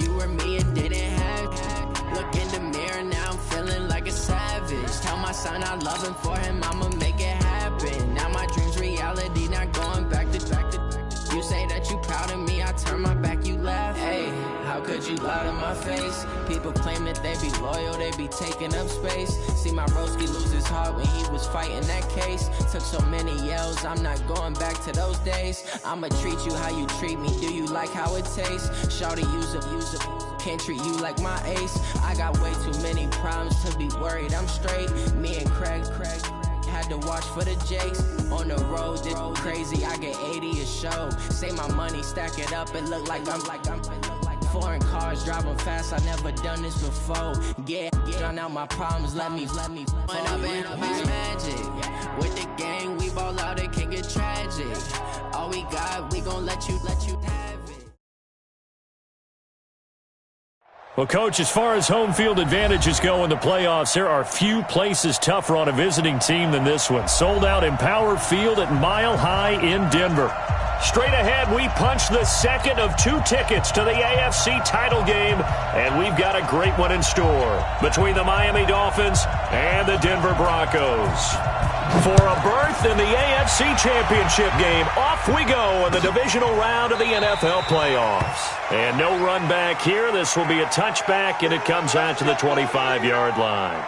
you were me, it didn't happen. Look in the mirror, now I'm feeling like a savage. Tell my son I love him, for him I'ma make it happen. Now my dream's reality, not going back to. You say that you proud of me, I turn my back, you laugh. Hey, how could you lie to my face? People claim that they be loyal, they be taking up space. See my broski lose his heart when he was fighting that case. Took so many yells, I'm not going back to those days. I'ma treat you how you treat me, do you like how it tastes? Shawty, use up, can't treat you like my ace. I got way too many problems to be worried, I'm straight. Me and Craig had to watch for the Jakes. On the road, this crazy, I get 80 a show. Say my money, stack it up, it look like I'm foreign cars, driving fast, I never done this before. Get drown out my problems, let me When up and up is magic. With the gang, we ball out, it can get tragic. All we got, we gon' let you have it. Well, Coach, as far as home field advantages go in the playoffs, there are few places tougher on a visiting team than this one. Sold out Empower Field at Mile High in Denver. Straight ahead, we punch the second of 2 tickets to the AFC title game, and we've got a great one in store between the Miami Dolphins and the Denver Broncos. For a berth in the AFC Championship game, off we go in the divisional round of the NFL playoffs. And no run back here. This will be a touchback, and it comes out to the 25-yard line.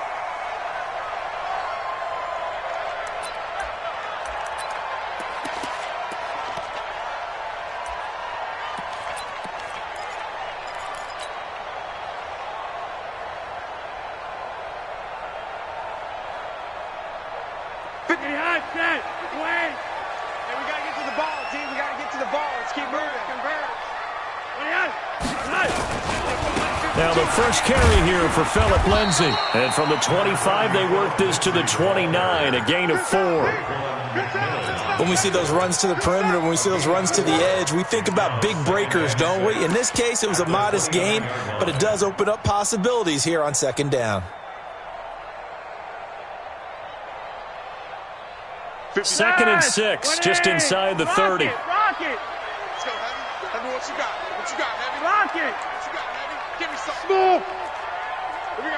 Now the first carry here for Phillip Lindsay. And from the 25, they work this to the 29, a gain of 4. When we see those runs to the perimeter, when we see those runs to the edge, we think about big breakers, don't we? In this case, it was a modest gain, but it does open up possibilities here on second down. Second and 6, just inside the 30. Rock it. Let's go, Heavy. Heavy, what you got? What you got, Heavy? Rock it. What you got, Heavy? Give me something. Move. Here we go.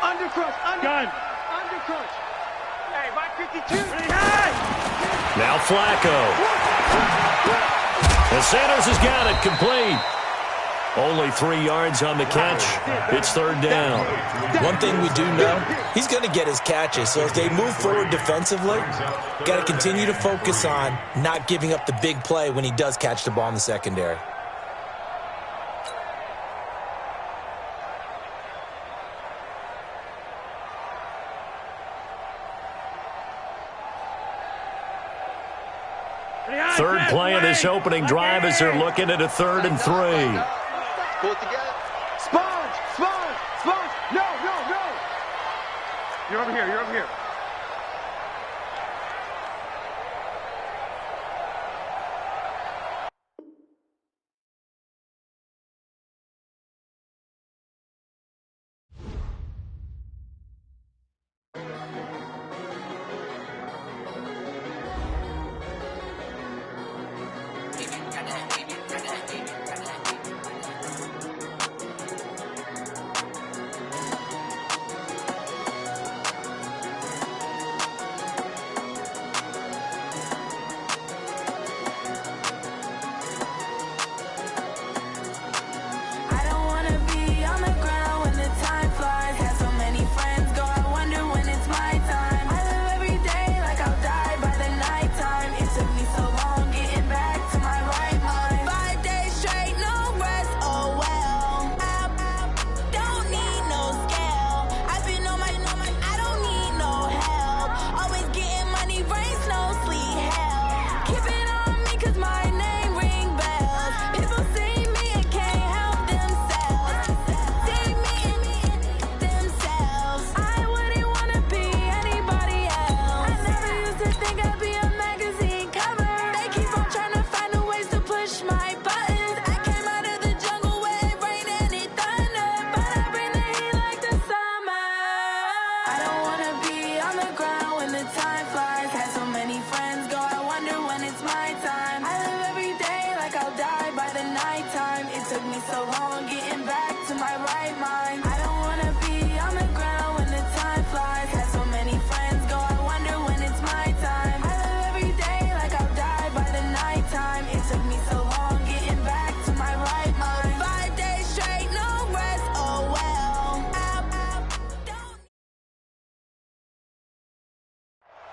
Undercrush. Undercrush. Hey, by 52. Now Flacco. And Sanders has got it complete. Only 3 yards on the catch. It's third down. One thing we do know, he's going to get his catches. So as they move forward defensively, got to continue to focus on not giving up the big play when he does catch the ball in the secondary. Third play of this opening drive as they're looking at a 3rd and 3. Pull it together. Sponge. No. You're over here.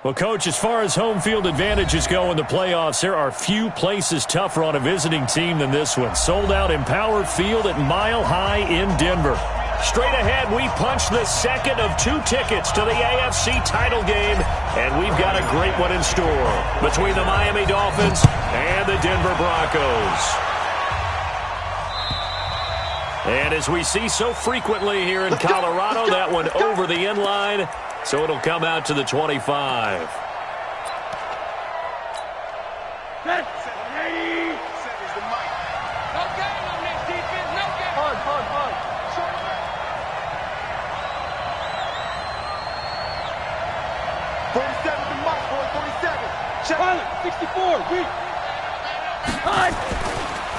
Well, Coach, as far as home field advantages go in the playoffs, there are few places tougher on a visiting team than this one. Sold out Empower Field at Mile High in Denver. Straight ahead, we punch the second of 2 tickets to the AFC title game, and we've got a great one in store between the Miami Dolphins and the Denver Broncos. And as we see so frequently here in Colorado, that one over the end line, so it'll come out to the 25.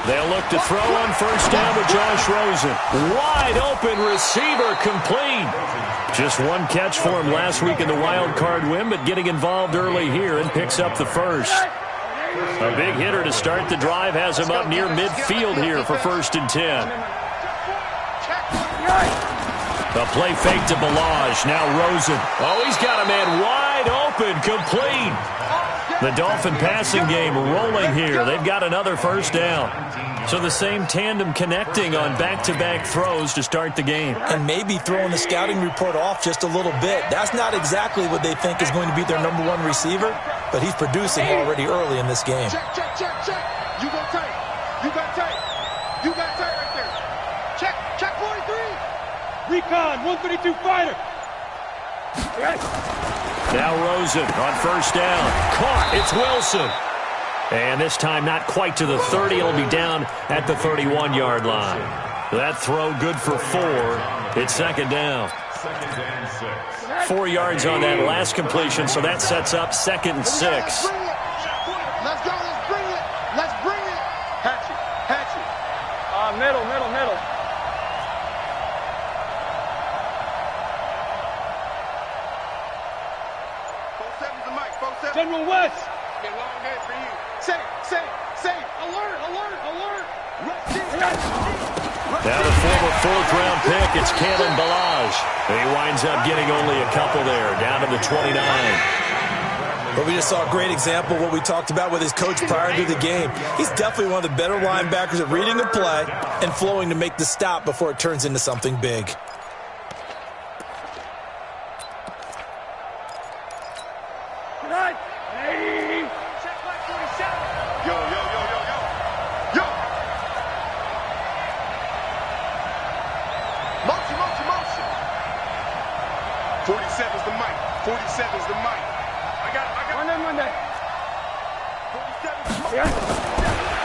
They'll look to throw on first down with Josh Rosen. Wide open receiver, complete. Just one catch for him last week in the wild card win, but getting involved early here and picks up the first. A big hitter to start the drive has him up near midfield here for 1st and 10. The play fake to Balaj. Now Rosen. Oh, he's got a man wide open, complete. The Dolphin passing game rolling here. They've got another first down. So the same tandem connecting on back-to-back throws to start the game. And maybe throwing the scouting report off just a little bit. That's not exactly what they think is going to be their number 1 receiver, but he's producing already early in this game. Check. You got tight. You got tight right there. Check 43. Recon, 132 fighter. Now Rosen on first down. Caught. It's Wilson. And this time not quite to the 30. It'll be down at the 31-yard line. That throw good for 4. It's 2nd down. 4 yards on that last completion, so that sets up 2nd and 6. Let's go. Let's bring it. Hatchet. Middle. 47's the mic. 47. General West. Been a long day for you. Say. Alert. Now the former 4th-round pick, it's Kalen Balaj. He winds up getting only a couple there, down to the 29. But we just saw a great example of what we talked about with his coach prior to the game. He's definitely one of the better linebackers at reading a play and flowing to make the stop before it turns into something big.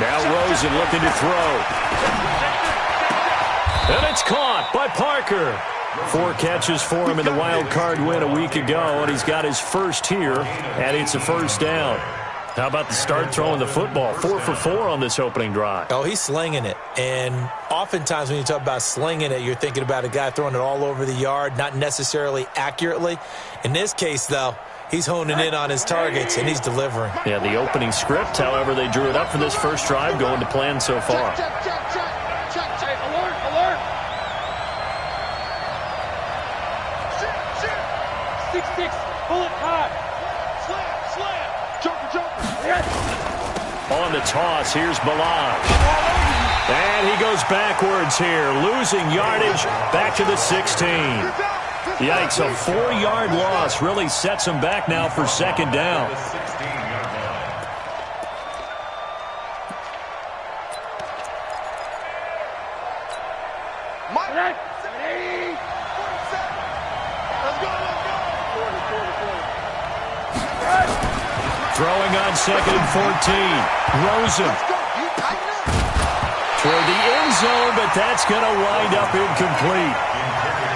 Now Rosen looking to throw. And it's caught by Parker. 4 catches for him in the wild card win a week ago, and he's got his first here, and it's a first down. How about the start throwing the football? 4 for 4 on this opening drive. Oh, he's slinging it. And oftentimes when you talk about slinging it, you're thinking about a guy throwing it all over the yard, not necessarily accurately. In this case, though, he's honing in on his targets, and he's delivering. Yeah, the opening script, however, they drew it up for this first drive, going to plan so far. Check. Alert. Shit. 6-6. Bullet high. Slam. Joker. On the toss, here's Balaj. And he goes backwards here, losing yardage back to the 16. Yikes, a 4-yard loss really sets him back now for 2nd down. Throwing on 2nd and 14. Rosen. Toward the end zone, but that's going to wind up incomplete.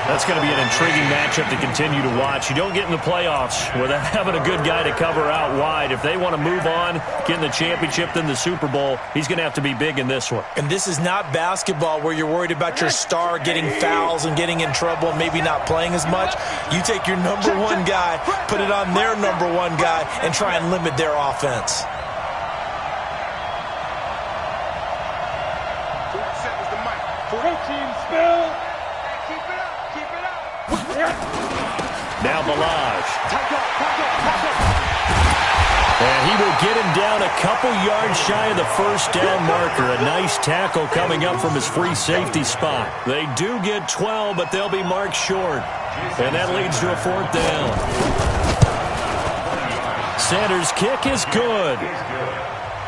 That's going to be an intriguing matchup to continue to watch. You don't get in the playoffs without having a good guy to cover out wide. If they want to move on, get in the championship, then the Super Bowl, he's going to have to be big in this one. And this is not basketball where you're worried about your star getting fouls and getting in trouble and maybe not playing as much. You take your number 1 guy, put it on their number 1 guy, and try and limit their offense. Now Balaj. And he will get him down a couple yards shy of the first down marker. A nice tackle coming up from his free safety spot. They do get 12, but they'll be marked short. And that leads to a 4th down. Sanders' kick is good.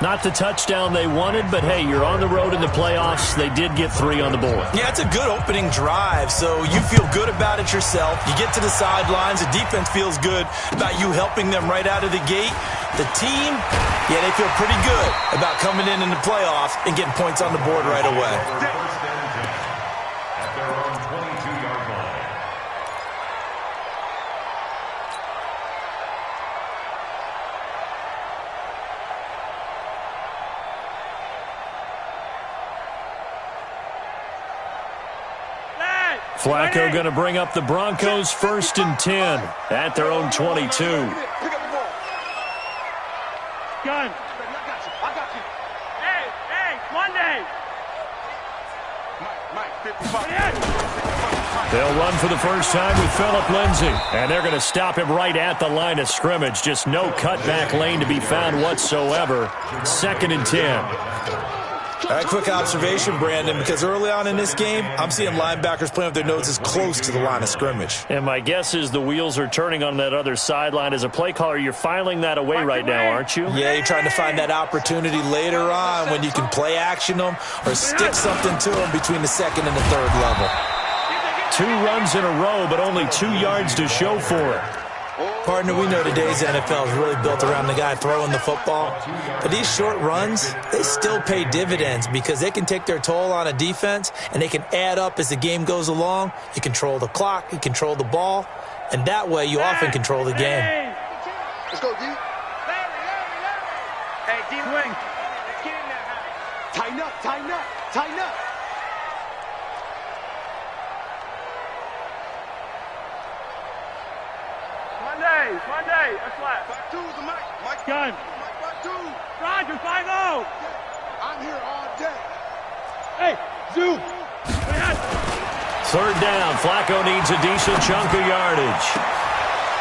Not the touchdown they wanted, but hey, you're on the road in the playoffs. They did get 3 on the board. Yeah, it's a good opening drive, so you feel good about it yourself. You get to the sidelines. The defense feels good about you helping them right out of the gate. The team, yeah, they feel pretty good about coming in the playoffs and getting points on the board right away. Flacco going to bring up the Broncos 1st and 10 at their own 22. Gun. I got you. Hey, Monday. Mike, 55. They'll run for the first time with Phillip Lindsay. And they're going to stop him right at the line of scrimmage. Just no cutback lane to be found whatsoever. 2nd and 10. All right, quick observation, Brandon, because early on in this game, I'm seeing linebackers playing with their noses close to the line of scrimmage. And my guess is the wheels are turning on that other sideline. As a play caller, you're filing that away right now, aren't you? Yeah, you're trying to find that opportunity later on when you can play action them or stick something to them between the 2nd and the 3rd level. 2 runs in a row, but only 2 yards to show for it. Partner, we know today's NFL is really built around the guy throwing the football. But these short runs, they still pay dividends because they can take their toll on a defense and they can add up as the game goes along. You control the clock, you control the ball, and that way you often control the game. Let's go, D. Hey, D-Wing. Let's get in there. Tighten up, tighten up, tighten up. Monday, that's flat. 5-2's the mic. Mike gun. Mike 5-2. Roger, 5-0. I'm here all day. Hey, Zoo. 3rd down. Flacco needs a decent chunk of yardage.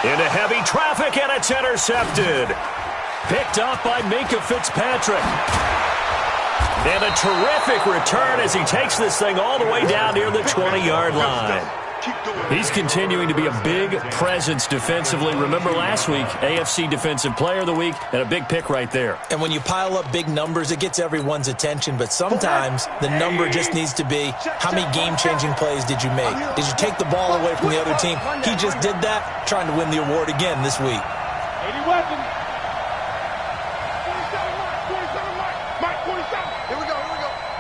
Into heavy traffic, and it's intercepted. Picked up by Minkah Fitzpatrick. And a terrific return as he takes this thing all the way down near the 20-yard line. He's continuing to be a big presence defensively. Remember last week, AFC Defensive Player of the Week, and a big pick right there. And when you pile up big numbers, it gets everyone's attention. But sometimes the number just needs to be, how many game-changing plays did you make? Did you take the ball away from the other team? He just did that, trying to win the award again this week. 80 weapons. 27 Mike, 27. Here we go.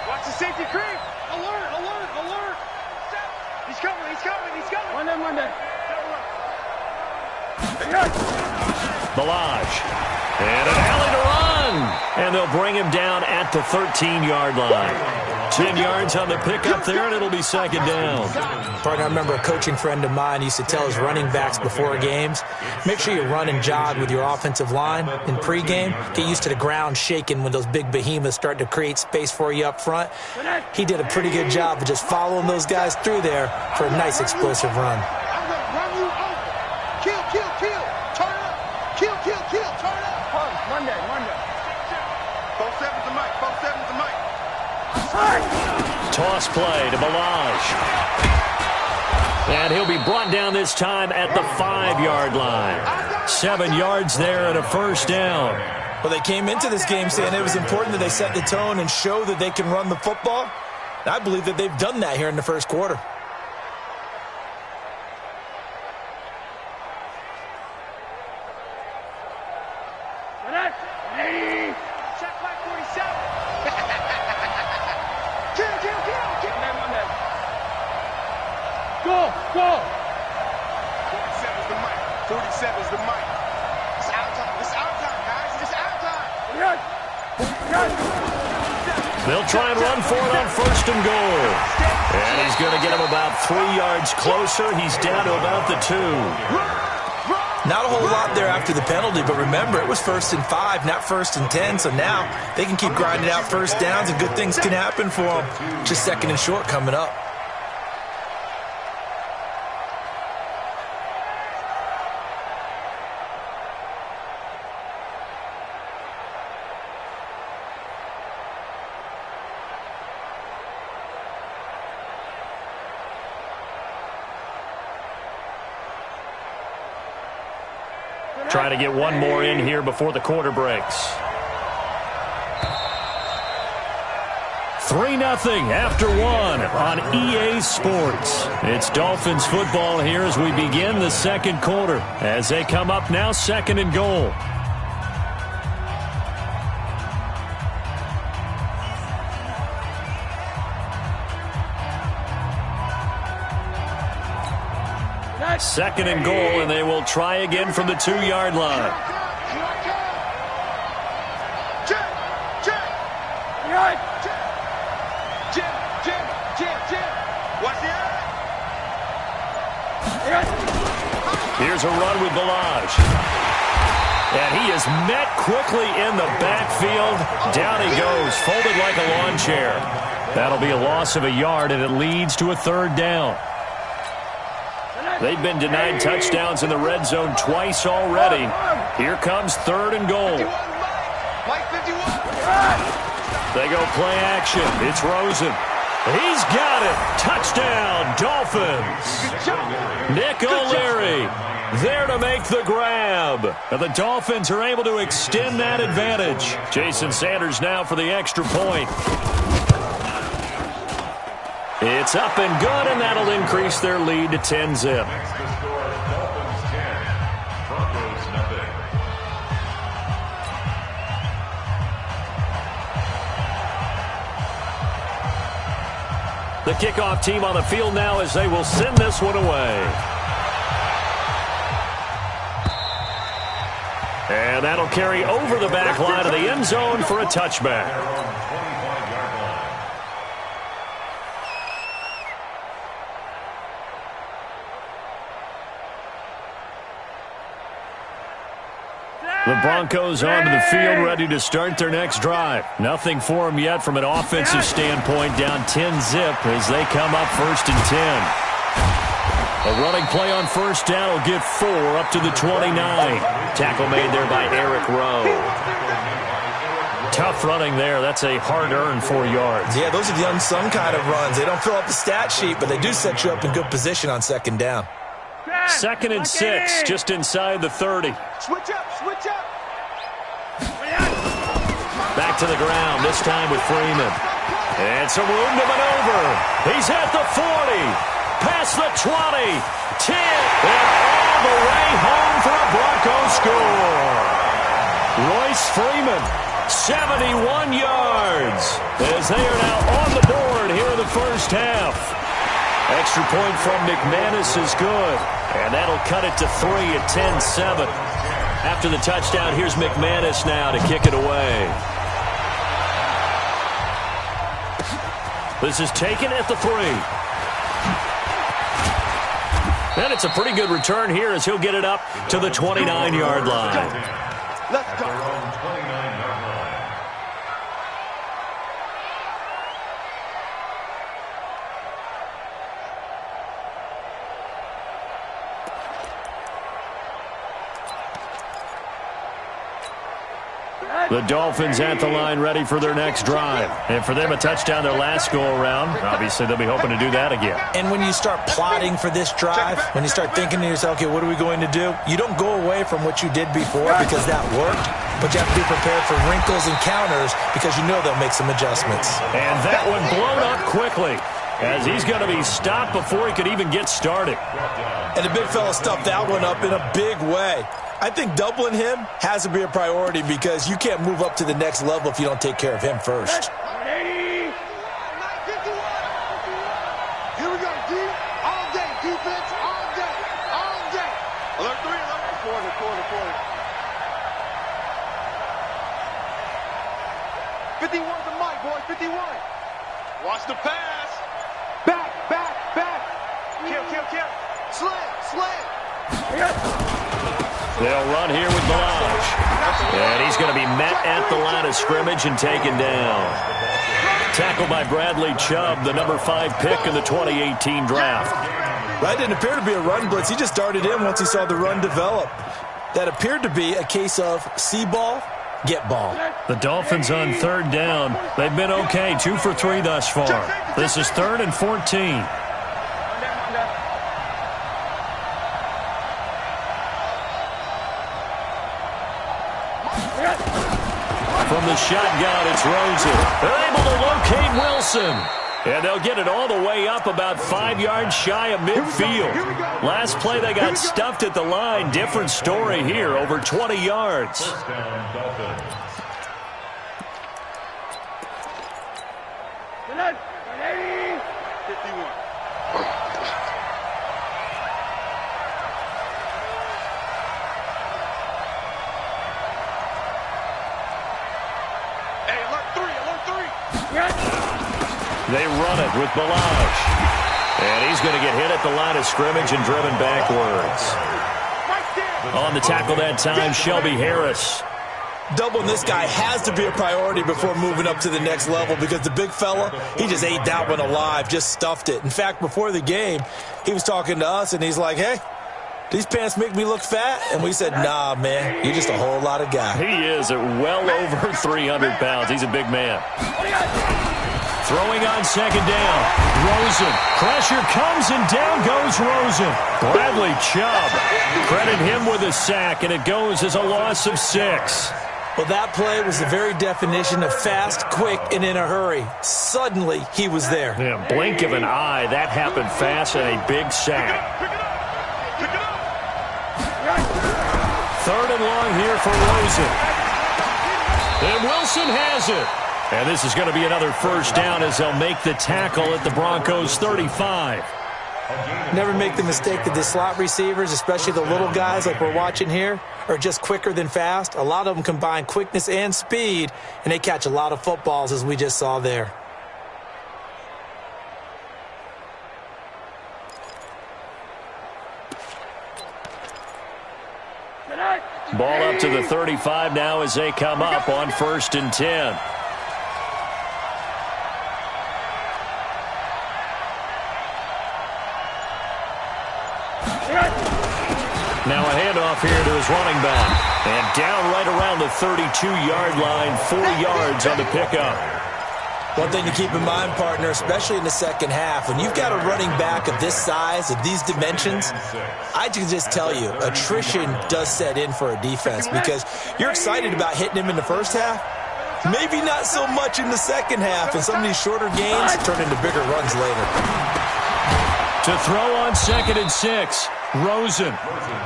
Watch the safety creep. Alert. He's coming. Monday. Balaj. And an alley to run. And they'll bring him down at the 13-yard line. 10 yards on the pickup there, and it'll be 2nd down. Partner, I remember a coaching friend of mine used to tell his running backs before games, make sure you run and jog with your offensive line in pregame. Get used to the ground shaking when those big behemoths start to create space for you up front. He did a pretty good job of just following those guys through there for a nice explosive run. I'm going to run you over. Kill. Turn up. Kill. Turn up. Monday. 4-7's the mic. 4-7's the mic. Toss play to Balaj. And he'll be brought down this time at the 5-yard line. 7 yards there and a 1st down. Well, they came into this game saying it was important that they set the tone and show that they can run the football. I believe that they've done that here in the 1st quarter. Go. 47's the mic. 47's the mic. It's out time, guys. It's out time. They'll try and run for it on 1st and goal. And he's going to get him about 3 yards closer. He's down to about the 2. Not a whole lot there after the penalty, but remember, it was 1st and 5, not 1st and 10. So now they can keep grinding out 1st downs, and good things can happen for them. Just 2nd and short coming up. Trying to get one more in here before the quarter breaks. 3-0 after one on EA Sports. It's Dolphins football here as we begin the second quarter. As they come up now, 2nd and goal. Second and goal, and they will try again from the 2-yard line. Here's a run with Balaj. And he is met quickly in the backfield. Down he goes, folded like a lawn chair. That'll be a loss of a yard, and it leads to a 3rd down. They've been denied touchdowns in the red zone twice already. Here comes 3rd and goal. They go play action. It's Rosen. He's got it. Touchdown, Dolphins. Nick O'Leary there to make the grab. And the Dolphins are able to extend that advantage. Jason Sanders now for the extra point. It's up and good, and that'll increase their lead to 10-zip. The kickoff team on the field now as they will send this one away. And that'll carry over the back line of the end zone for a touchback. The Broncos onto the field, ready to start their next drive. Nothing for them yet from an offensive standpoint, down 10-zip as they come up 1st and 10. A running play on 1st down will get 4 up to the 29. Tackle made there by Eric Rowe. Tough running there. That's a hard-earned 4 yards. Yeah, those are the unsung kind of runs. They don't fill up the stat sheet, but they do set you up in good position on 2nd down. 2nd and 6, just inside the 30. Switch up, switch up. Back to the ground, this time with Freeman. And some room to maneuver. He's at the 40, past the 20, 10, and all the way home for a Broncos score. Royce Freeman, 71 yards, as they are now on the board here in the 1st half. Extra point from McManus is good, and that'll cut it to 3 at 10-7. After the touchdown, here's McManus now to kick it away. This is taken at the 3. And it's a pretty good return here as he'll get it up to the 29-yard line. Let's go. The Dolphins at the line ready for their next drive. And for them, a touchdown their last go-around. Obviously, they'll be hoping to do that again. And when you start plotting for this drive, when you start thinking to yourself, okay, what are we going to do? You don't go away from what you did before because that worked. But you have to be prepared for wrinkles and counters because you know they'll make some adjustments. And that one blown up quickly as he's going to be stopped before he could even get started. And the big fella stuffed that one up in a big way. I think doubling him has to be a priority because you can't move up to the next level if you don't take care of him first. Here we go, D. All day, defense, all day, all day. Alert 3, alert. Corner. 51 to Mike, boys, 51. Watch the pass. Back. Kill. Slam. They'll run here with Balaj. And he's going to be met at the line of scrimmage and taken down. Tackled by Bradley Chubb, the number 5 pick in the 2018 draft. That didn't appear to be a run blitz. He just darted in once he saw the run develop. That appeared to be a case of see ball, get ball. The Dolphins on 3rd down. They've been okay, 2 for 3 thus far. This is 3rd and 14. From the shotgun, it's Rosen. They're able to locate Wilson. And they'll get it all the way up about 5 yards shy of midfield. Last play, they got stuffed at the line. Different story here, over 20 yards. First down, Dolphins. They run it with Balaj. And he's going to get hit at the line of scrimmage and driven backwards. On the tackle that time, Shelby Harris. Doubling this guy has to be a priority before moving up to the next level because the big fella, he just ate that one alive, just stuffed it. In fact, before the game, he was talking to us, and he's like, hey, these pants make me look fat? And we said, nah, man, you're just a whole lot of guy. He is at well over 300 pounds. He's a big man. Throwing on second down. Rosen. Pressure comes, and down goes Rosen. Bradley Chubb. Credit him with a sack, and it goes as a loss of 6. Well, that play was the very definition of fast, quick, and in a hurry. Suddenly, he was there. Yeah, blink of an eye. That happened fast, and a big sack. Third and long here for Rosen. And Wilson has it. And this is going to be another first down as they'll make the tackle at the Broncos' 35. Never make the mistake that the slot receivers, especially the little guys like we're watching here, are just quicker than fast. A lot of them combine quickness and speed, and they catch a lot of footballs, as we just saw there. Ball up to the 35 now as they come up on 1st and 10. Now a handoff here to his running back. And down right around the 32-yard line, 4 yards on the pickup. One thing to keep in mind, partner, especially in the second half, when you've got a running back of this size, of these dimensions, I can just tell you, attrition does set in for a defense because you're excited about hitting him in the first half. Maybe not so much in the second half, and some of these shorter gains turn into bigger runs later. To throw on 2nd and 6. Rosen.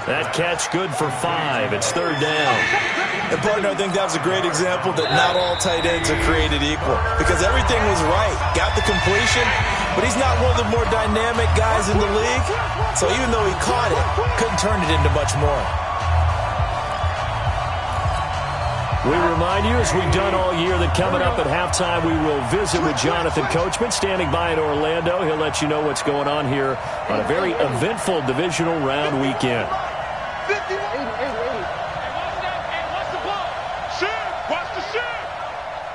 That catch good for 5. It's 3rd down. And, partner, I think that was a great example that not all tight ends are created equal because everything was right. Got the completion, but he's not one of the more dynamic guys in the league. So even though he caught it, couldn't turn it into much more. We remind you, as we've done all year, that coming up at halftime, we will visit with Jonathan Coachman, standing by in Orlando. He'll let you know what's going on here on a very eventful divisional round weekend.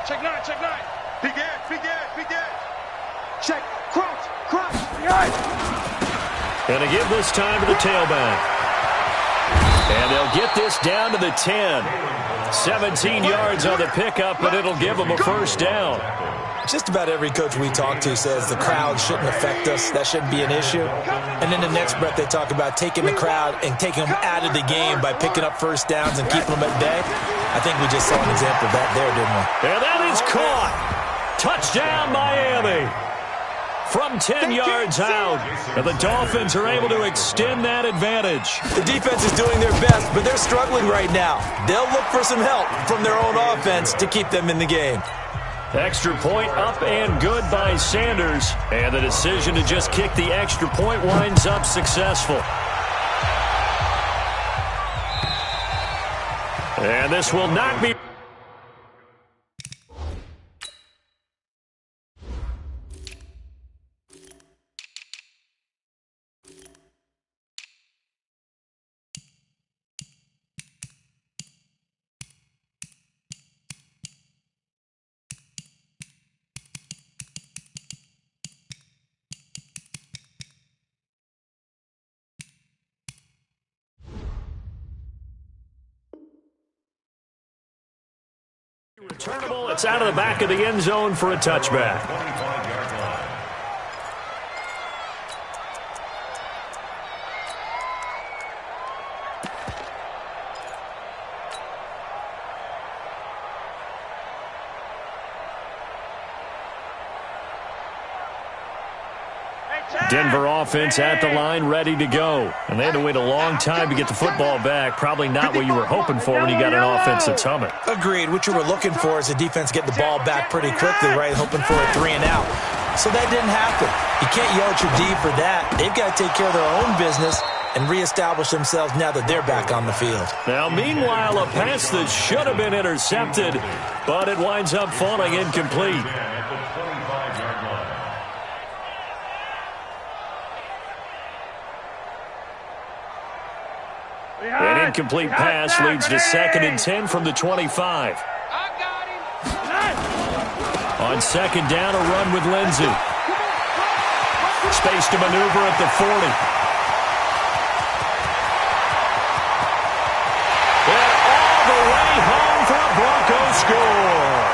Check 9, check 9. Big Ed. Check, crouch. And they give this time to the tailback. And they'll get this down to the 10. 17 yards on the pickup, but it'll give them a first down. Just about every coach we talk to says the crowd shouldn't affect us. That shouldn't be an issue. And then the next breath they talk about taking the crowd and taking them out of the game by picking up first downs and keeping them at bay. I think we just saw an example of that there, didn't we? And that is caught. Touchdown, Miami. From 10 yards out, and the Dolphins are able to extend that advantage. The defense is doing their best, but they're struggling right now. They'll look for some help from their own offense to keep them in the game. Extra point up and good by Sanders. And the decision to just kick the extra point winds up successful. And this will not be... returnable. It's out of the back of the end zone for a touchback. Denver offense at the line, ready to go. And they had to wait a long time to get the football back. Probably not what you were hoping for when you got an offense that's humming. Agreed. What you were looking for is the defense get the ball back pretty quickly, right? Hoping for a 3 and out. So that didn't happen. You can't yell at your D for that. They've got to take care of their own business and reestablish themselves now that they're back on the field. Now, meanwhile, a pass that should have been intercepted, but it winds up falling incomplete. An incomplete pass leads to 2nd and 10 from the 25. On 2nd down, a run with Lindsey. Space to maneuver at the 40. And all the way home for a Broncos score.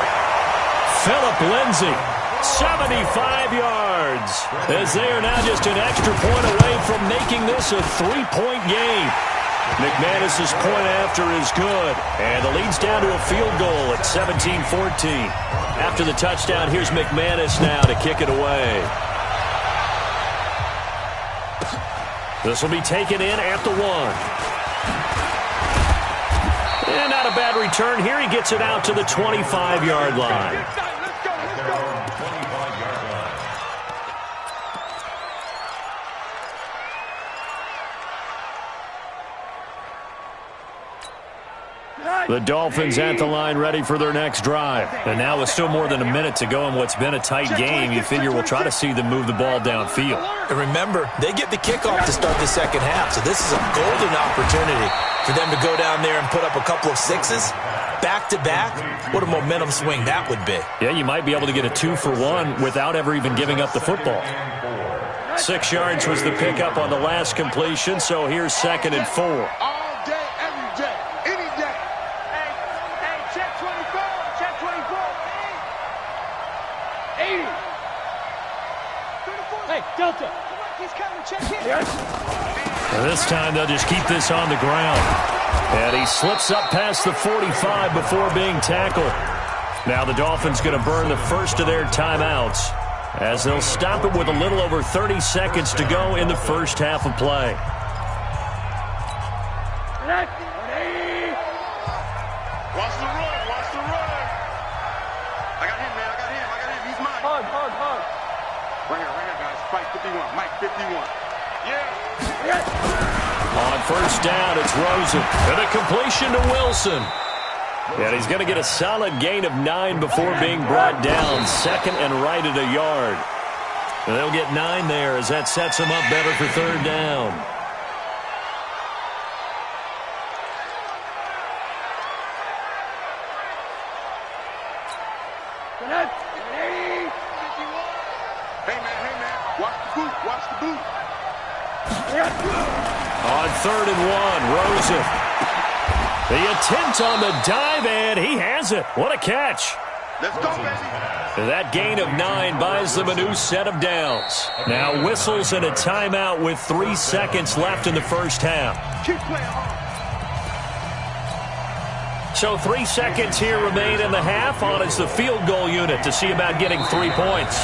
Phillip Lindsey, 75 yards, as they are now just an extra point away from making this a 3-point game. McManus's point after is good, and the lead's down to a field goal at 17-14. After the touchdown, here's McManus now to kick it away. This will be taken in at the 1. And not a bad return here. He gets it out to the 25-yard line. The Dolphins at the line ready for their next drive. And now with still more than a minute to go in what's been a tight game, you figure we'll try to see them move the ball downfield. And remember, they get the kickoff to start the second half, so this is a golden opportunity for them to go down there and put up a couple of 6s back-to-back. What a momentum swing that would be. Yeah, you might be able to get a 2-for-1 without ever even giving up the football. 6 yards was the pickup on the last completion, so here's 2nd and 4. Delta. He's coming, check in. And this time they'll just keep this on the ground. And he slips up past the 45 before being tackled. Now the Dolphins going to burn the first of their timeouts as they'll stop it with a little over 30 seconds to go in the first half of play. Watch the run, watch the run. I got him, man, I got him. He's mine. Hug. Right here, guys. Fight 51. Mike 51. Yeah. On first down, it's Rosen. And a completion to Wilson. And he's going to get a solid gain of 9 before being brought down. 2nd and right at a yard. And they'll get 9 there as that sets them up better for 3rd down. Watch the boot. On 3rd and 1, Rosen. The attempt on the dive, and he has it. What a catch. Let's go, baby. That gain of 9 buys them a new set of downs. Now whistles and a timeout with 3 seconds left in the first half. Keep playing hard. So 3 seconds here remain in the half. On is the field goal unit to see about getting 3 points.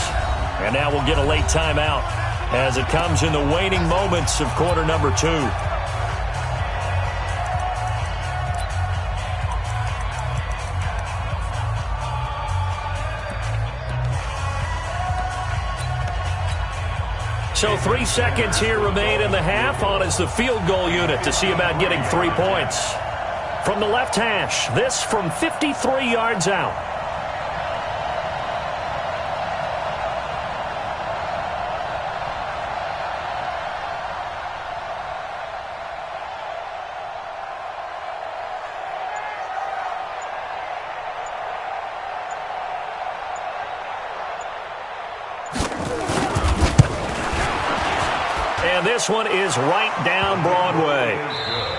And now we'll get a late timeout as it comes in the waning moments of quarter number 2. So 3 seconds here remain in the half. On is the field goal unit to see about getting 3 points. From the left hash, this from 53 yards out. And this one is right down Broadway.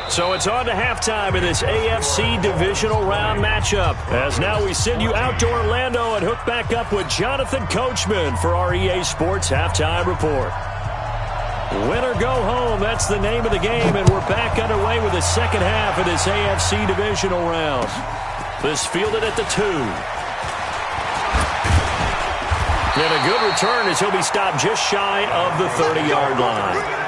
So it's on to halftime in this AFC divisional round matchup. As now we send you out to Orlando and hook back up with Jonathan Coachman for our EA Sports Halftime Report. Win or go home, that's the name of the game, and we're back underway with the second half of this AFC divisional round. This fielded at the 2. And a good return as he'll be stopped just shy of the 30-yard line.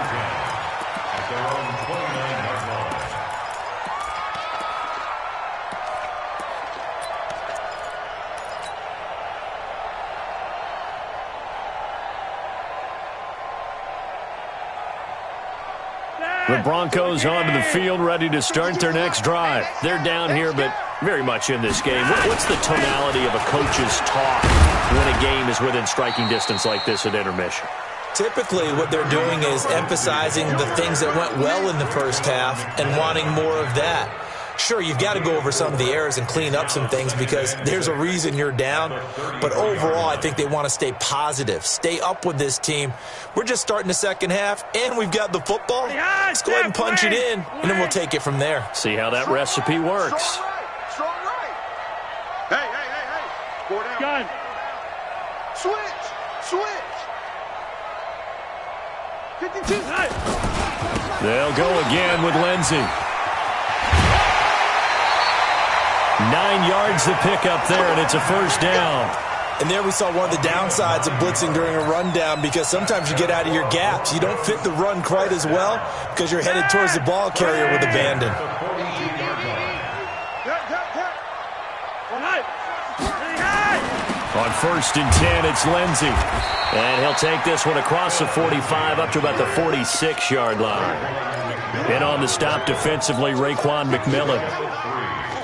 The Broncos onto the field, ready to start their next drive. They're down here, but very much in this game. What's the tonality of a coach's talk when a game is within striking distance like this at intermission? Typically, what they're doing is emphasizing the things that went well in the first half and wanting more of that. Sure, you've got to go over some of the errors and clean up some things because there's a reason you're down. But overall, I think they want to stay positive, stay up with this team. We're just starting the second half, and we've got the football. Let's go ahead and punch it in, and then we'll take it from there. See how that recipe works. Strong right. Hey. 4 down. Gun. Switch. 52. They'll go again with Lindsey. 9 yards to pick up there, and it's a first down. And there we saw one of the downsides of blitzing during a rundown because sometimes you get out of your gaps. You don't fit the run quite as well because you're headed towards the ball carrier with abandon. On 1st and 10, it's Lindsey. And he'll take this one across the 45 up to about the 46-yard line. And on the stop defensively, Raekwon McMillan.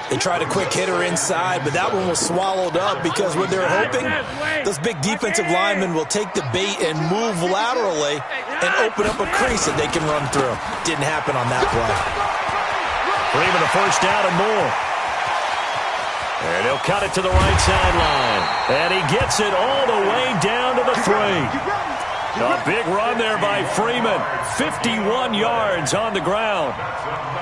They tried a quick hitter inside, but that one was swallowed up because what they're hoping, those big defensive linemen will take the bait and move laterally and open up a crease that they can run through. Didn't happen on that play. Freeman a first down and more. And he'll cut it to the right sideline. And he gets it all the way down to the 3. A big run there by Freeman. 51 yards on the ground.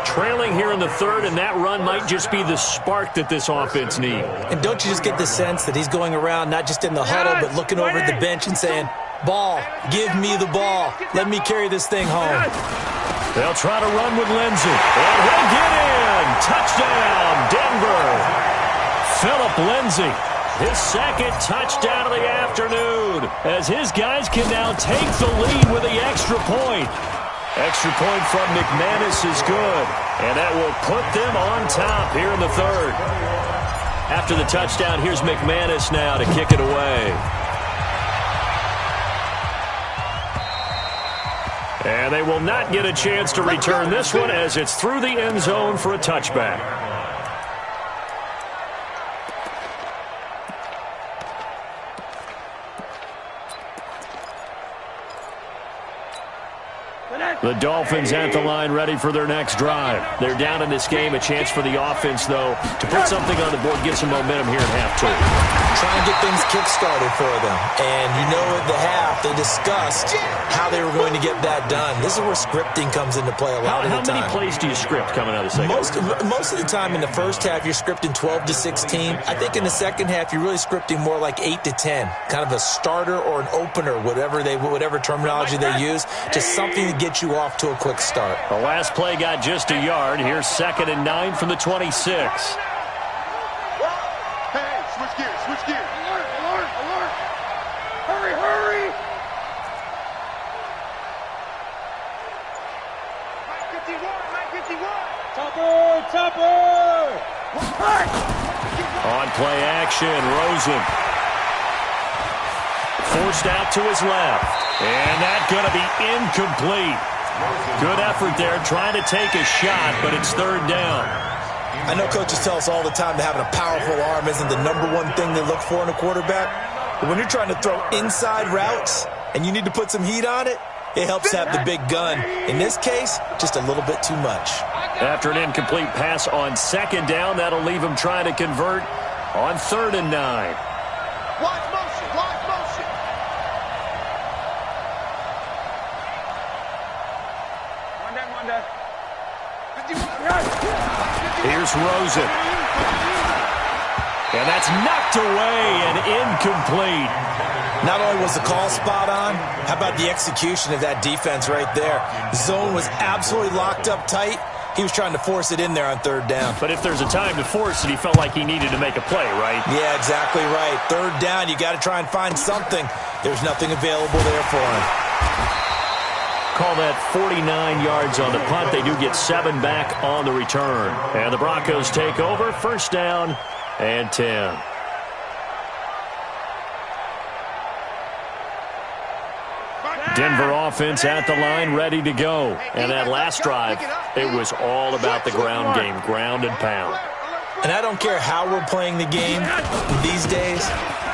Trailing here in the third, and that run might just be the spark that this offense needs. And don't you just get the sense that he's going around not just in the huddle, but looking over at the bench and saying, ball, give me the ball. Let me carry this thing home. They'll try to run with Lindsey. And he'll get in. Touchdown, Denver. Philip Lindsey. His second touchdown of the afternoon as his guys can now take the lead with the extra point. Extra point from McManus is good, and that will put them on top here in the third. After the touchdown, here's McManus now to kick it away. And they will not get a chance to return this one as it's through the end zone for a touchback. The Dolphins at the line ready for their next drive. They're down in this game. A chance for the offense, though, to put something on the board, get some momentum here in half two. Try and get things kick-started for them. And you know at the half, they discussed how they were going to get that done. This is where scripting comes into play a lot of the time. How many plays do you script coming out of the second? Most of the time in the first half, you're scripting 12 to 16. I think in the second half, you're really scripting more like 8 to 10. Kind of a starter or an opener, whatever terminology they use. Just something to get you off to a quick start. The last play got just a yard. Here's 2nd and 9 from the 26. Hey, switch gears. Alert. Hurry. Mike 51. Topper. On play action, Rosen. Forced out to his left. And that's going to be incomplete. Good effort there, trying to take a shot, but it's 3rd down. I know coaches tell us all the time that having a powerful arm isn't the #1 thing they look for in a quarterback. But when you're trying to throw inside routes and you need to put some heat on it, it helps have the big gun. In this case, just a little bit too much. After an incomplete pass on 2nd down, that'll leave him trying to convert on 3rd and 9. Watch motion. Here's Rosen. And that's knocked away and incomplete. Not only was the call spot on, how about the execution of that defense right there? Zone was absolutely locked up tight, He was trying to force it in there on third down. But if there's a time to force it, he felt like he needed to make a play, right? Yeah, exactly right. Third down, you got to try and find something. There's nothing available there for him. Call that 49 yards on the punt. They do get 7 back on the return. And the Broncos take over. First down and 10. Denver offense at the line, ready to go. And that last drive, it was all about the ground game, ground and pound. And I don't care how we're playing the game these days,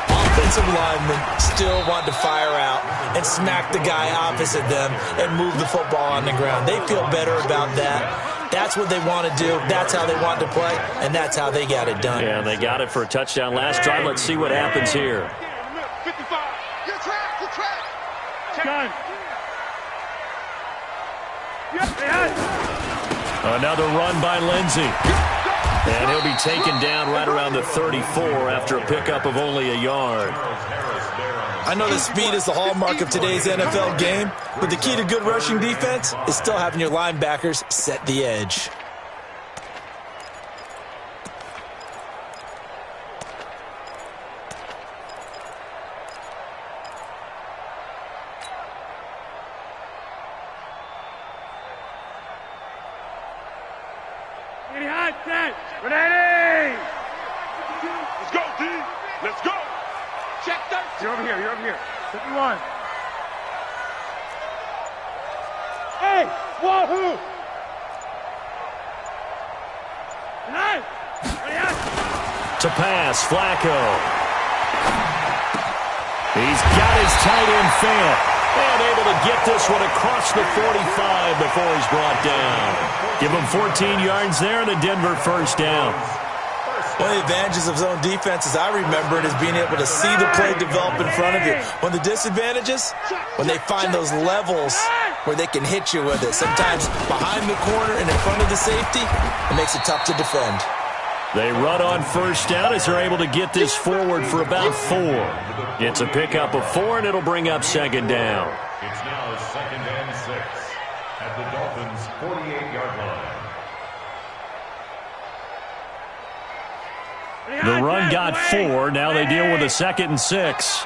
offensive linemen still want to fire out and smack the guy opposite them and move the football on the ground. They feel better about that. That's what they want to do. That's how they want to play, and that's how they got it done. Yeah, and they got it for a touchdown last drive. Let's see what happens here. 55. Your track, your track. Gun. Another run by Lindsey. And he'll be taken down right around the 34 after a pickup of only a yard. I know that speed is the hallmark of today's NFL game, but the key to good rushing defense is still having your linebackers set the edge. Ready! Let's go, D. Let's go. Check 30. You're over here. You're over here. 51. Hey, wahoo! Nice. Ready? To pass, Flacco. He's got his tight end Fant. And able to get this one across the 45 before he's brought down. Give him 14 yards there and a Denver first down. One of the advantages of zone defense, as I remember it, is being able to see the play develop in front of you. One of the disadvantages, when they find those levels where they can hit you with it. Sometimes behind the corner and in front of the safety, it makes it tough to defend. They run on first down as they're able to get this forward for about 4. It's a pickup of 4, and it'll bring up second down. It's now 2nd and 6 at the Dolphins' 48-yard line. The run got 4. Now they deal with a 2nd and 6.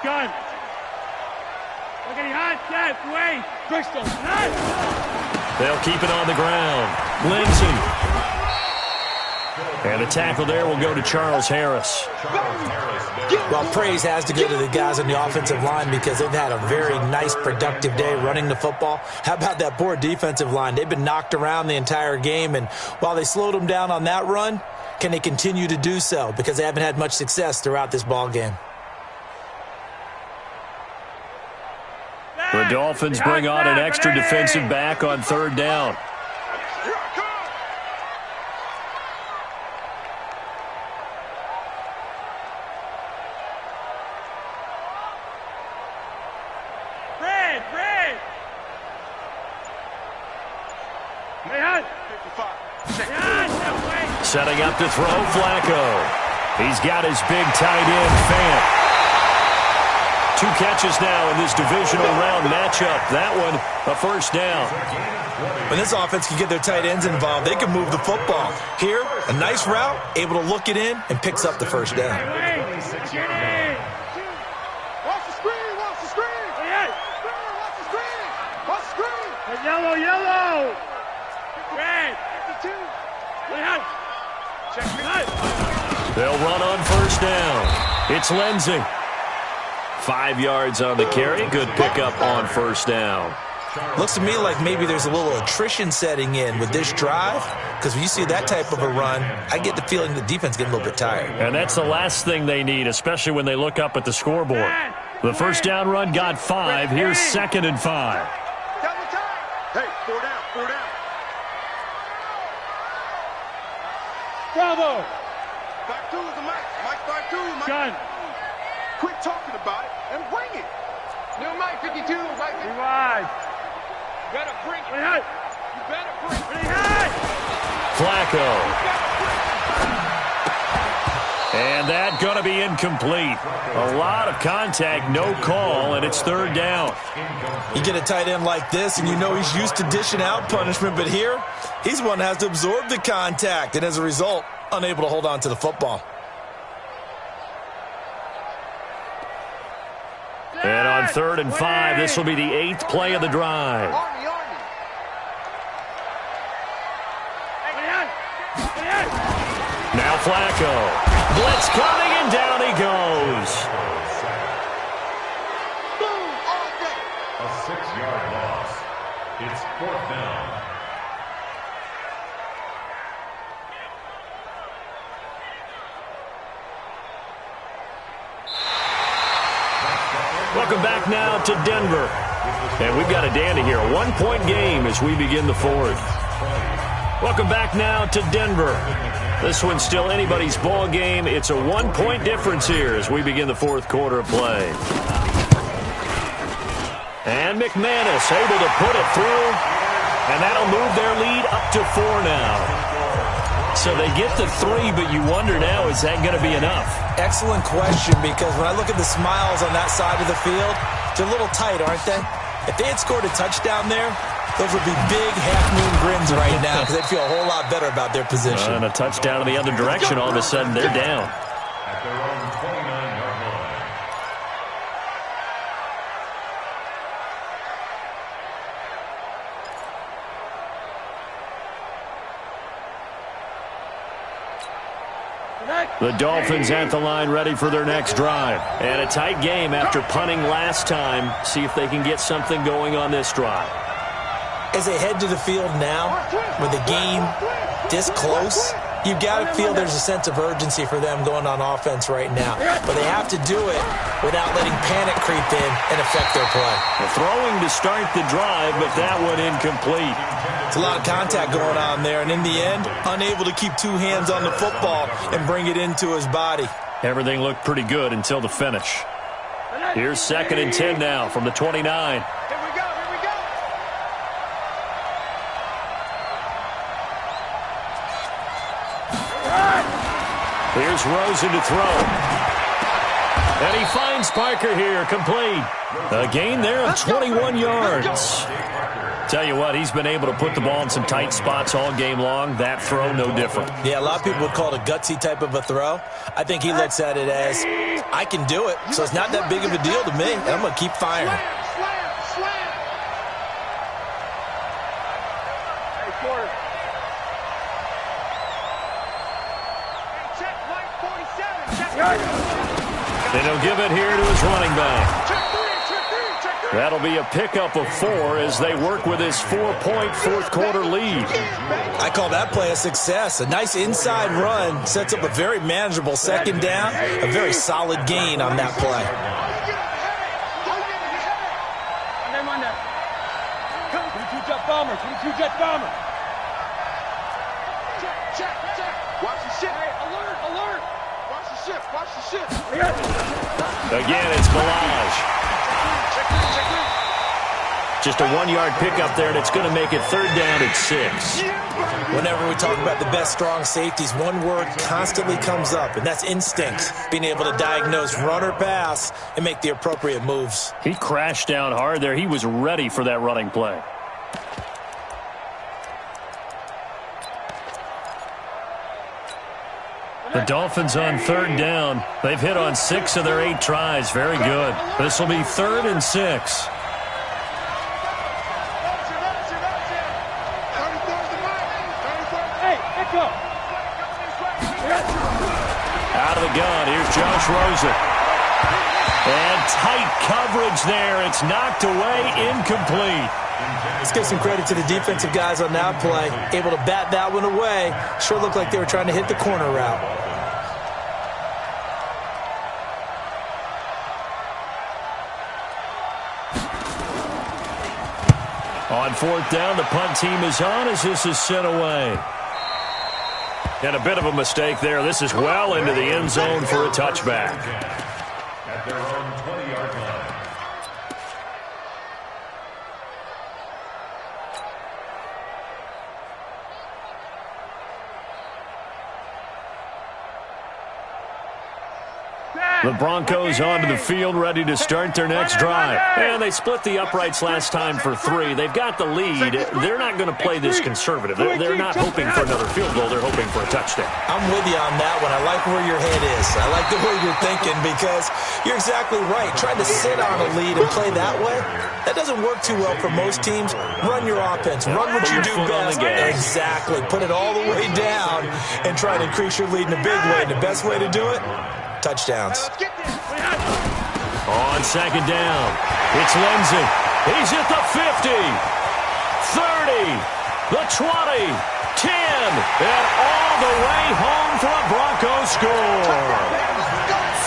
Gun. Look at the hot set. Wait. Bristol. They'll keep it on the ground. Lindsey. And a tackle there will go to Charles Harris. Well, praise has to go to the guys on the offensive line because they've had a very nice, productive day running the football. How about that poor defensive line? They've been knocked around the entire game, and while they slowed them down on that run, can they continue to do so? Because they haven't had much success throughout this ball game. The Dolphins bring on an extra defensive back on third down. Setting up to throw, Flacco. He's got his big tight end, Fant. 2 catches now in this divisional round matchup. That one, a first down. When this offense can get their tight ends involved, they can move the football. Here, a nice route, able to look it in, and picks up the first down. Watch the screen, watch the screen. Watch the screen, watch the screen. Yellow. Red. 52. They'll run on first down. It's Lindsey. 5 yards on the carry. Good pickup on first down. Looks to me like maybe there's a little attrition setting in with this drive, because when you see that type of a run, I get the feeling the defense getting a little bit tired. And that's the last thing they need, especially when they look up at the scoreboard. The first down run got 5. Here's 2nd and 5. Hey, 4 down. Bravo! 5-2 is the mic. Mike 5-2. Mike. Gun. Quit talking about it and bring it. New Mike 52. Mike 52. Rewind. You better bring it. You better bring it. Flacco. And that's going to be incomplete. A lot of contact, no call, and it's third down. You get a tight end like this, and you know he's used to dishing out punishment, but here, he's the one that has to absorb the contact, and as a result, unable to hold on to the football. And on 3rd and 5, this will be the 8th play of the drive. Now Flacco. Blitz coming, and down he goes. A 6-yard loss. It's 4th down. Welcome back now to Denver. And we've got a dandy here. A 1-point game as we begin the 4th. Welcome back now to Denver. This one's still anybody's ball game. It's a 1-point difference here as we begin the 4th quarter of play. And McManus able to put it through. And that'll move their lead up to 4 now. So they get the 3, but you wonder now, is that going to be enough? Excellent question, because when I look at the smiles on that side of the field, they're a little tight, aren't they? If they had scored a touchdown there, those would be big half-moon grins right now because they'd feel a whole lot better about their position. And a touchdown in the other direction, all of a sudden they're down. At their own 29-yard line. The Dolphins at the line ready for their next drive. And a tight game after punting last time. See if they can get something going on this drive. As they head to the field now, with the game this close, you've got to feel there's a sense of urgency for them going on offense right now. But they have to do it without letting panic creep in and affect their play. Well, throwing to start the drive, but that one incomplete. It's a lot of contact going on there, and in the end, unable to keep 2 hands on the football and bring it into his body. Everything looked pretty good until the finish. Here's 2nd and 10 now from the 29. Here's Rosen to throw. And he finds Parker here, complete. A gain there of 21 yards. Tell you what, he's been able to put the ball in some tight spots all game long. That throw, no different. Yeah, a lot of people would call it a gutsy type of a throw. I think he looks at it as, I can do it, so it's not that big of a deal to me, and I'm going to keep firing. And he'll give it here to his running back. That'll be a pickup of 4 as they work with his 4-point 4th quarter lead. I call that play a success. A nice inside run sets up a very manageable 2nd down. A very solid gain on that play. 22-jet bomber, 22-jet bomber. Check. Watch the ship. Alert. Watch the ship. Again, it's Balaj. Just a 1-yard pickup there, and it's going to make it 3rd down at 6. Whenever we talk about the best strong safeties, one word constantly comes up, and that's instinct. Being able to diagnose run or pass and make the appropriate moves. He crashed down hard there. He was ready for that running play. The Dolphins on 3rd down. They've hit on 6 of their 8 tries. Very good. This will be 3rd and 6. Out of the gun, here's Josh Rosen. And tight coverage there. It's knocked away, incomplete. Let's give some credit to the defensive guys on that play. Able to bat that one away. Sure looked like they were trying to hit the corner route. On 4th down, the punt team is on as this is sent away. And a bit of a mistake there. This is well into the end zone for a touchback. At their own 20-yard line. The Broncos onto the field, ready to start their next drive. And they split the uprights last time for 3. They've got the lead. They're not going to play this conservative. They're not hoping for another field goal. They're hoping for a touchdown. I'm with you on that one. I like where your head is. I like the way you're thinking because you're exactly right. Trying to sit on a lead and play that way, that doesn't work too well for most teams. Run your offense. Run what you do best. Exactly. Put it all the way down and try to increase your lead in a big way. And the best way to do it, touchdowns. On second down, it's Lindsay. He's at the 50, 30, the 20, 10, and all the way home for a Broncos score.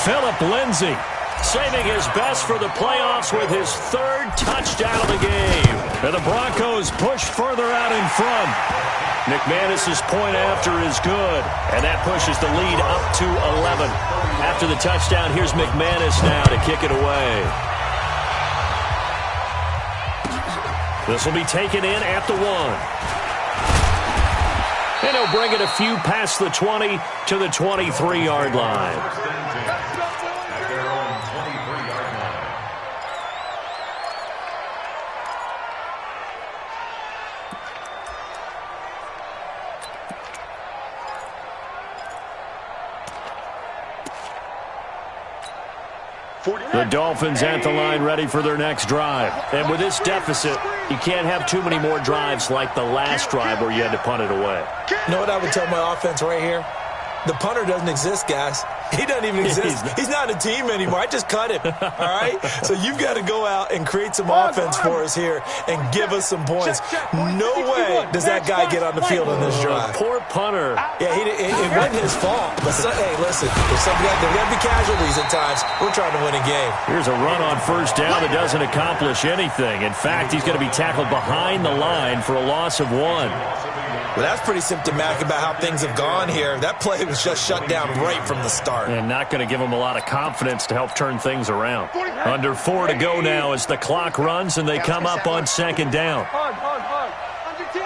Philip Lindsay saving his best for the playoffs with his 3rd touchdown of the game. And the Broncos push further out in front. McManus's point after is good, and that pushes the lead up to 11. After the touchdown, here's McManus now to kick it away. This will be taken in at the 1. And he'll bring it a few past the 20 to the 23-yard line. The Dolphins at the line ready for their next drive. And with this deficit, you can't have too many more drives like the last drive where you had to punt it away. You know what I would tell my offense right here? The punter doesn't exist, guys. He doesn't even exist. He's not a team anymore. I just cut him, all right? So you've got to go out and create some offense for us here and give us some points. No way does that guy get on the field in this drive. Poor punter. Yeah, it wasn't his fault. But hey, listen, if somebody there got to be casualties at times. We're trying to win a game. Here's a run on first down that doesn't accomplish anything. In fact, he's going to be tackled behind the line for a loss of 1. Well, that's pretty symptomatic about how things have gone here. That play was just shut down right from the start. And not going to give them a lot of confidence to help turn things around. Under 4 to go now as the clock runs and they come up on second down. Hard. Under 10.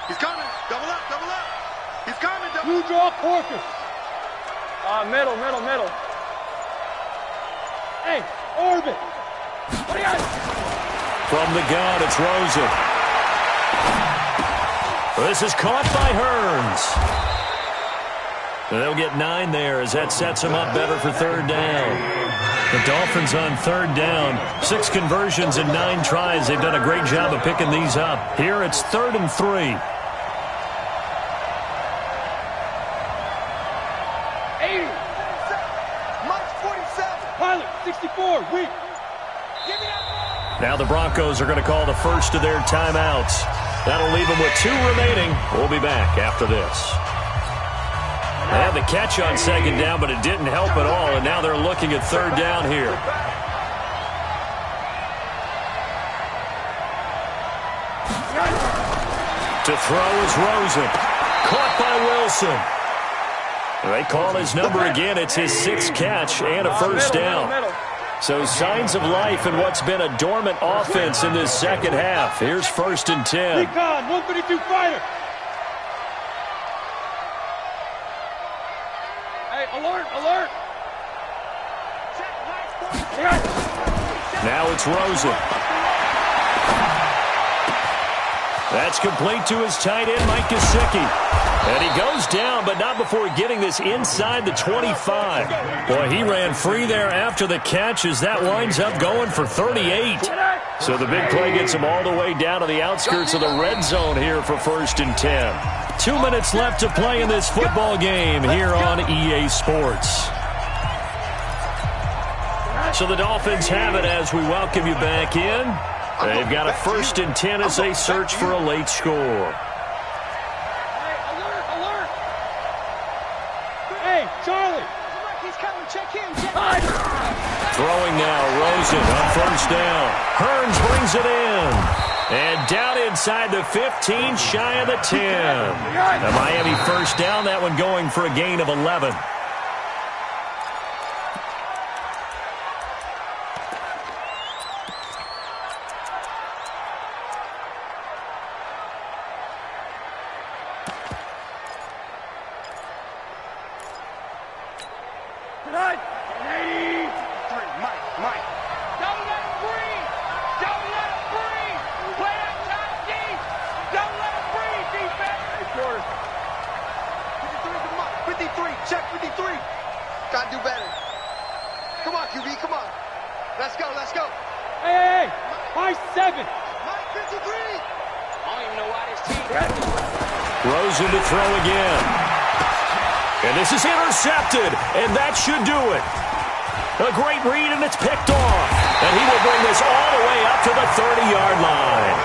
He's coming. Double up. He's coming. Blue draw, Corker. Middle. Hey, orbit. What do you got? From the gun, it's Rosen. This is caught by Hearns. They'll get 9 there as that sets them up better for 3rd down. The Dolphins on 3rd down. 6 conversions and 9 tries. They've done a great job of picking these up. Here it's 3rd and 3. 80. Mike's 47. Pilot, 64. Weak. Give me that. Now the Broncos are going to call the first of their timeouts. That'll leave them with 2 remaining. We'll be back after this. They had the catch on second down, but it didn't help at all, and now they're looking at 3rd down here. To throw is Rosen. Caught by Wilson. They call his number again. It's his 6th catch and a first down. So signs of life in what's been a dormant offense in this second half. Here's 1st and 10. Recon, 132 fighter. Hey, alert. Now it's Rosen. That's complete to his tight end, Mike Gesicki. And he goes down, but not before getting this inside the 25. Boy, he ran free there after the catch as that winds up going for 38. So the big play gets him all the way down to the outskirts of the red zone here for 1st and 10. 2 minutes left to play in this football game here on EA Sports. So the Dolphins have it as we welcome you back in. They've got a 1st and 10 as they search for a late score. Charlie! He's coming, check him, Throwing now, Rosen on 1st down. Hearns brings it in. And down inside the 15, shy of the 10. The Miami 1st down, that one going for a gain of 11. Mike. Don't let him breathe. Don't let him breathe. Play that top deep. Don't let him breathe, defense. Hey, Jordan. 53, come on. 53. Check 53. Gotta do better. Come on, QB. Come on. Let's go. Let's go. Hey. Mike 7. Mike 53. I don't even know why this team. Rosen to throw again. And this is intercepted, and that should do it. A great read, and it's picked off. And he will bring this all the way up to the 30-yard line.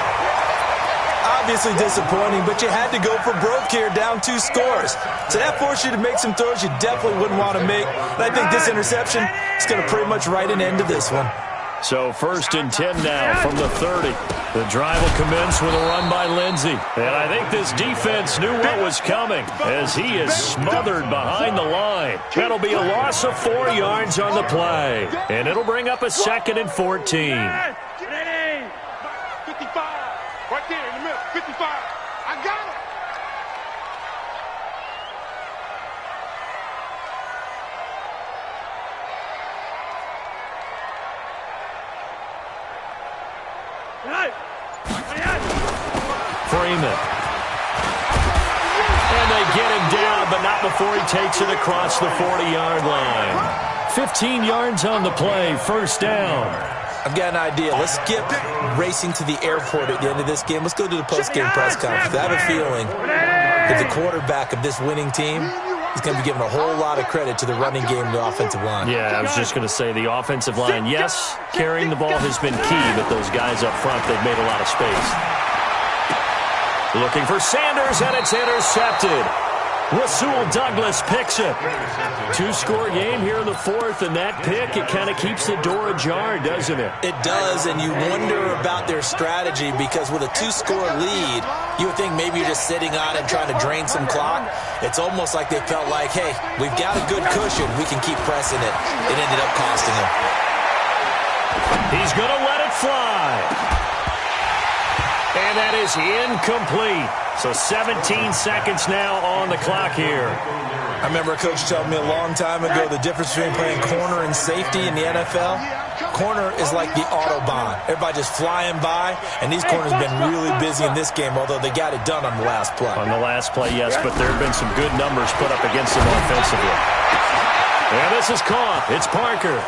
Obviously disappointing, but you had to go for broke here, down 2 scores. So that forced you to make some throws you definitely wouldn't want to make. And I think this interception is going to pretty much write an end to this one. So 1st and 10 now from the 30. The drive will commence with a run by Lindsey. And I think this defense knew what was coming as he is smothered behind the line. That'll be a loss of 4 yards on the play. And it'll bring up a 2nd and 14. 55. Right there in the middle. 55. I got it. Freeman. And they get him down, but not before he takes it across the 40-yard line. 15 yards on the play, 1st down. I've got an idea. Let's skip racing to the airport at the end of this game. Let's go to the post-game press conference. I have a feeling that the quarterback of this winning team is going to be given a whole lot of credit to the running game and the offensive line. Yeah, I was just going to say the offensive line, yes, carrying the ball has been key, but those guys up front, they've made a lot of space. Looking for Sanders, and it's intercepted. Rasul Douglas picks it. 2-score game here in the 4th, and that pick, it kind of keeps the door ajar, doesn't it? It does, and you wonder about their strategy because with a 2-score lead, you would think maybe you're just sitting on it and trying to drain some clock. It's almost like they felt like, hey, we've got a good cushion. We can keep pressing it. It ended up costing them. He's going to let it fly. And that is incomplete. So 17 seconds now on the clock here. I remember a coach telling me a long time ago the difference between playing corner and safety in the NFL. Corner is like the Autobahn. Everybody just flying by, and these corners have been really busy in this game, although they got it done on the last play. On the last play, yes, but there have been some good numbers put up against them offensively. And this is caught. It's Parker.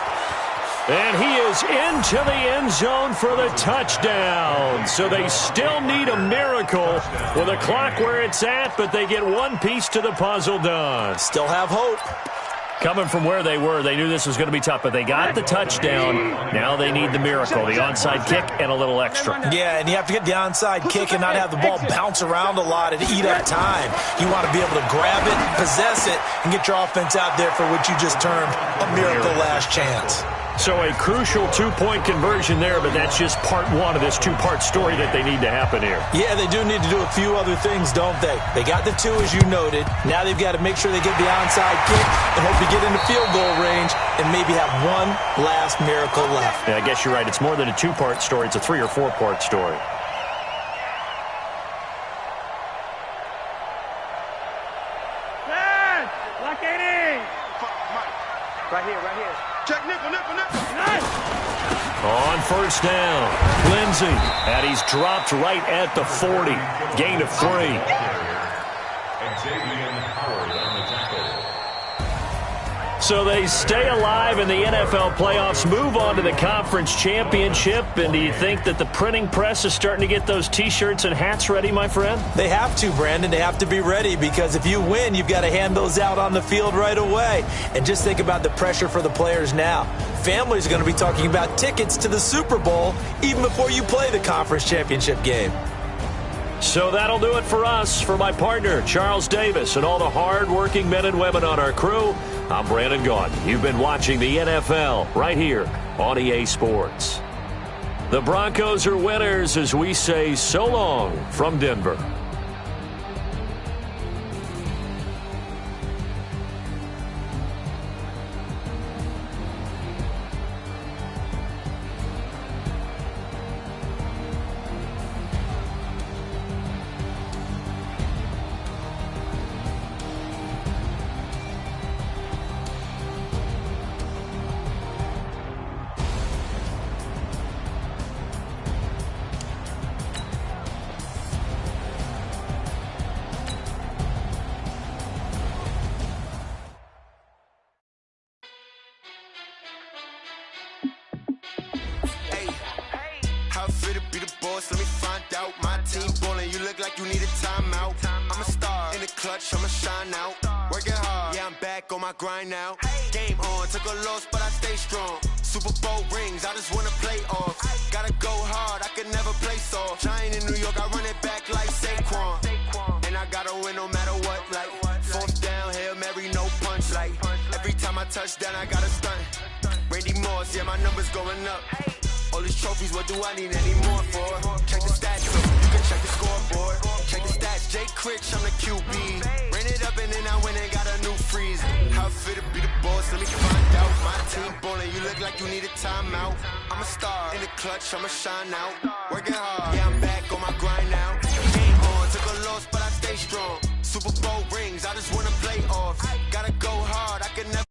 And he is into the end zone for the touchdown. So they still need a miracle with a clock where it's at, but they get one piece to the puzzle done. Still have hope. Coming from where they were, they knew this was going to be tough, but they got the touchdown. Now they need the miracle, the onside kick and a little extra. Yeah, and you have to get the onside kick and not have the ball bounce around a lot and eat up time. You want to be able to grab it, possess it, and get your offense out there for what you just termed a miracle last chance. So a crucial 2-point conversion there, but that's just part 1 of this 2-part story that they need to happen here. Yeah, they do need to do a few other things, don't they? They got the 2, as you noted. Now they've got to make sure they get the onside kick and hope to get into field goal range and maybe have one last miracle left. Yeah, I guess you're right. It's more than a 2-part story. It's a 3- or 4-part story. Right here. Check nickel. On 1st down, Lindsey, and he's dropped right at the 40. Gain of 3. So they stay alive in the NFL playoffs, move on to the conference championship. And do you think that the printing press is starting to get those T-shirts and hats ready, my friend? They have to, Brandon. They have to be ready because if you win, you've got to hand those out on the field right away. And just think about the pressure for the players now. Families are going to be talking about tickets to the Super Bowl even before you play the conference championship game. So that'll do it for us. For my partner, Charles Davis, and all the hard-working men and women on our crew, I'm Brandon Gaudin. You've been watching the NFL right here on EA Sports. The Broncos are winners as we say so long from Denver. boss, let me find out. My team ballin', you look like you need a timeout. I'm a star in the clutch, I'ma shine out. Working hard, yeah, I'm back on my grind now. Game on, took a loss, but I stay strong. Super Bowl rings, I just wanna play off. Gotta go hard, I can never play soft. Giant in New York, I run it back like Saquon. And I gotta win no matter what, like fourth down, Hail Mary, no punch. Like every time I touch down, I gotta stunt. Randy Moss, yeah, my numbers going up. All these trophies, what do I need any more for? Check the stats, so you can check the scoreboard. Check the stats, Jay Critch, I'm the QB. Ran it up and then I went and got a new freeze. How fit to be the boss, let me find out. My team ballin', you look like you need a timeout. I'm a star in the clutch, I'ma shine out. Working hard, yeah, I'm back on my grind now. Game on, took a loss, but I stay strong. Super Bowl rings, I just wanna play off. Gotta go hard, I can never